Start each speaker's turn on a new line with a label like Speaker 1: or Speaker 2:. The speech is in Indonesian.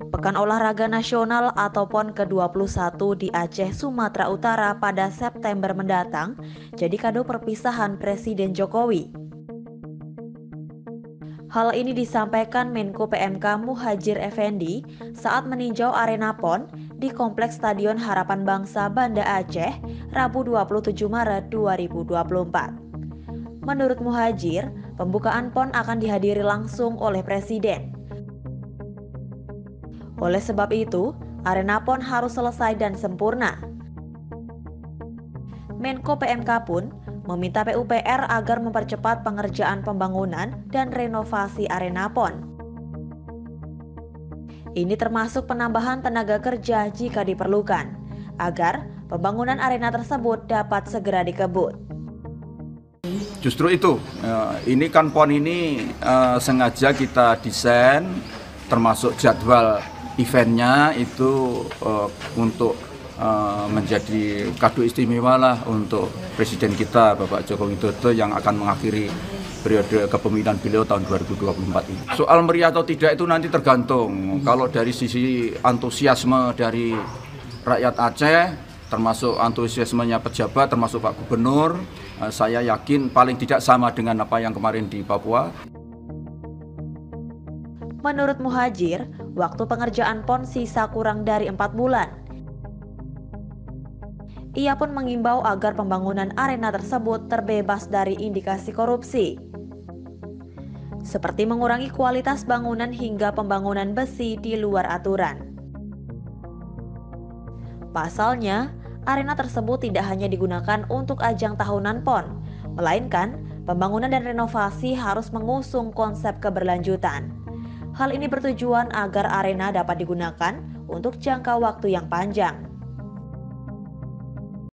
Speaker 1: Pekan Olahraga Nasional atau PON ke-21 di Aceh, Sumatera Utara pada September mendatang jadi kado perpisahan Presiden Jokowi. Hal ini disampaikan Menko PMK Muhadjir Effendi saat meninjau arena PON di Kompleks Stadion Harapan Bangsa Banda Aceh, Rabu 27 Maret 2024. Menurut Muhadjir, pembukaan PON akan dihadiri langsung oleh Presiden. Oleh sebab itu, arena PON harus selesai dan sempurna. Menko PMK pun meminta PUPR agar mempercepat pengerjaan pembangunan dan renovasi arena PON. Ini termasuk penambahan tenaga kerja jika diperlukan, agar pembangunan arena tersebut dapat segera dikebut.
Speaker 2: Justru itu, ini kan PON ini sengaja kita desain, termasuk jadwal eventnya itu untuk menjadi kado istimewa lah untuk Presiden kita Bapak Joko Widodo yang akan mengakhiri periode kepemimpinan beliau tahun 2024 ini. Soal meriah atau tidak itu nanti tergantung. Kalau dari sisi antusiasme dari rakyat Aceh, termasuk antusiasmenya pejabat, termasuk Pak Gubernur, saya yakin paling tidak sama dengan apa yang kemarin di Papua.
Speaker 1: Menurut Muhadjir, waktu pengerjaan PON sisa kurang dari 4 bulan. Ia pun mengimbau agar pembangunan arena tersebut terbebas dari indikasi korupsi, seperti mengurangi kualitas bangunan hingga pembangunan besi di luar aturan. Pasalnya, arena tersebut tidak hanya digunakan untuk ajang tahunan PON, melainkan pembangunan dan renovasi harus mengusung konsep keberlanjutan. Hal ini bertujuan agar arena dapat digunakan untuk jangka waktu yang panjang.